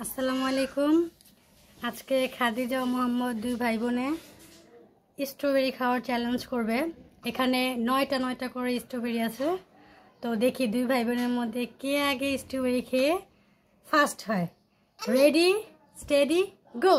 আসসালামু আলাইকুম। আজকে খাদিজা ও মোহাম্মদ দুই ভাই বোনে স্ট্রবেরি খাওয়ার চ্যালেঞ্জ করবে। এখানে 9টা করে স্ট্রবেরি আছে। তো দেখি দুই ভাই বোনের মধ্যে কে আগে স্ট্রবেরি খেয়ে ফার্স্ট হয়। রেডি, স্টেডি, গো।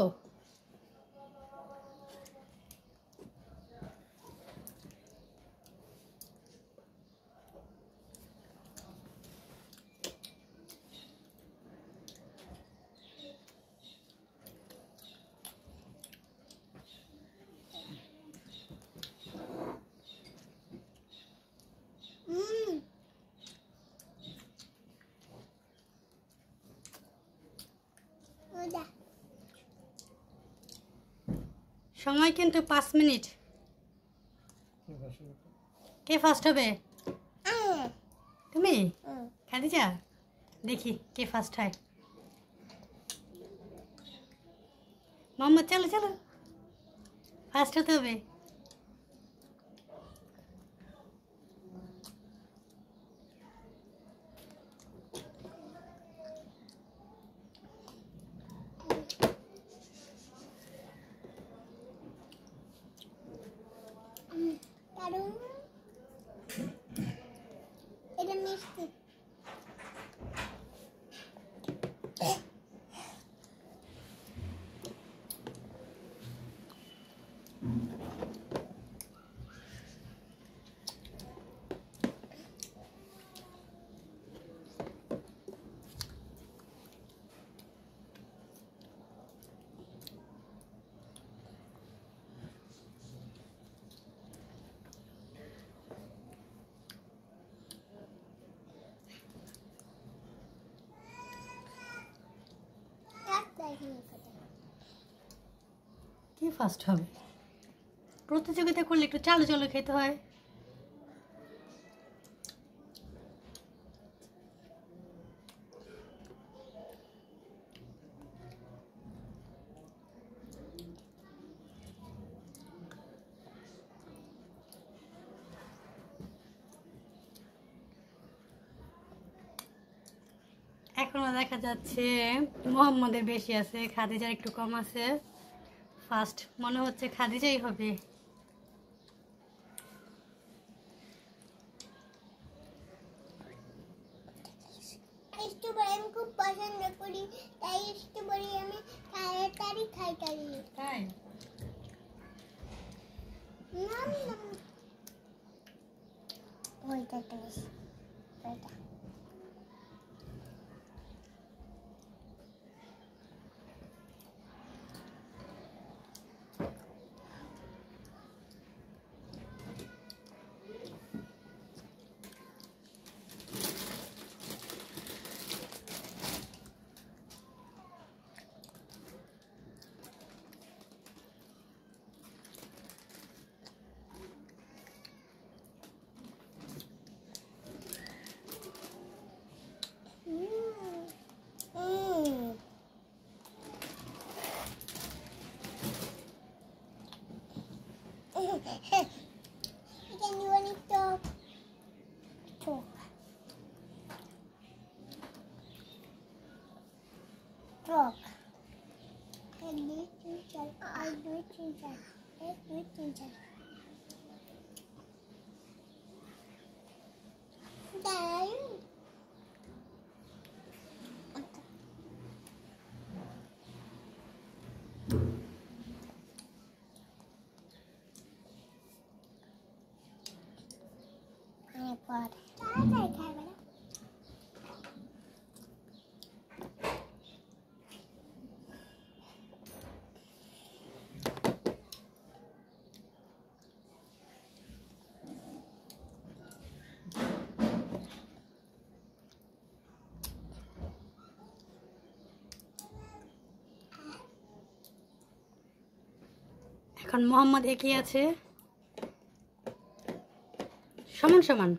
সময় কিন্তু 5 মিনিট। কে ফার্স্ট হবে? তুমি? খাদিজা, দেখি কে ফার্স্ট হয়। মোহাম্মদ চলো চলো, ফার্স্ট হতে হবে। এটা মিষ্টি। কে ফার্স্ট হবে? প্রতিযোগিতা করলে একটু চালু চালু খেতে হয়। এখনো দেখা যাচ্ছে মোহাম্মদের বেশি আছে, খাদিজার একটু কম আছে। ফার্স্ট মনে হচ্ছে খাদিজাই হবে। স্ট্রবেরি আমি খুব পছন্দ করি, তাই স্ট্রবেরি আমি তাড়াতাড়ি খাই। তাই ওইটা টেস্ট, ওইটা Can you want to talk? Talk. I do it inside. I do it inside. I do it inside. Then. তাড়াতাড়ি খাবে না। এখন মোহাম্মদ এগিয়ে আছে, সমান সমান।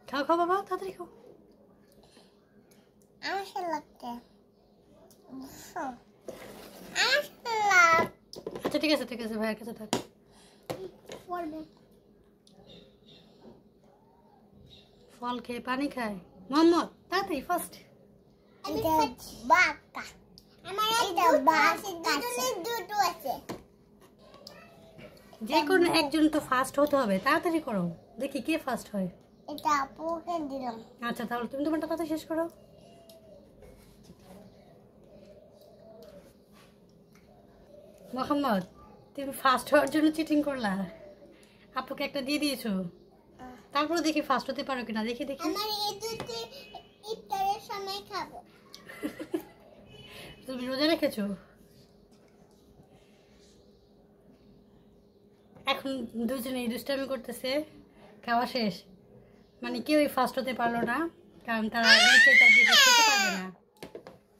খাও খাও বাবা, তাড়াতাড়ি খাও। আমার সে লাগছে। ঠিক আছে ভাইয়ের কাছে থাক। পড়বে ফল খেয়ে পানি খায় মোহাম্মদ, তাড়াতাড়ি ফার্স্ট। এটা বাঁকা, আমার এটা বাঁকা দুটো আছে। যে কোনো একজন তো ফার্স্ট হতে হবে, তাড়াতাড়ি করো, দেখি কে ফার্স্ট হয়। এটা আপুকে দিলাম। আচ্ছা তাহলে তুমি তোমারটা কথা শেষ করো। মোহাম্মদ, তুমি ফার্স্ট হওয়ার জন্য চিটিং করলা, আপুকে একটা দিয়ে দিয়েছো, তারপরে দেখি ফার্স্ট হতে পারো কিনা, দেখি দেখি। আমার এই দুটো ইফতারের সময় খাবো। তুমি রোজা রেখেছো? এখন দুজনেই দুষ্টামি করতেছে, খাওয়া শেষ, মানে কেউই ফার্স্ট হতে পারলো না, কারণ তারা নিচেটা দিকে খেতে পারবে না।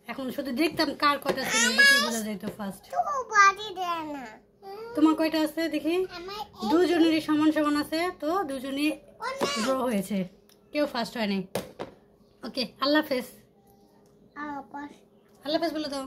এখন শুধু দেখতাম কার কয়টা ছিল, এটাই বোঝা যেত ফার্স্ট। তো বাড়ি দেয় না। তোমার কয়টা আছে দেখি? আমার দুজনেরই সমান সমান আছে, তো দুজনই ড্র হয়েছে, কেউ ফার্স্ট হয়নি। ওকে, আল্লাহ হাফেজ। আপস আল্লাহ হাফেজ বলে দাও।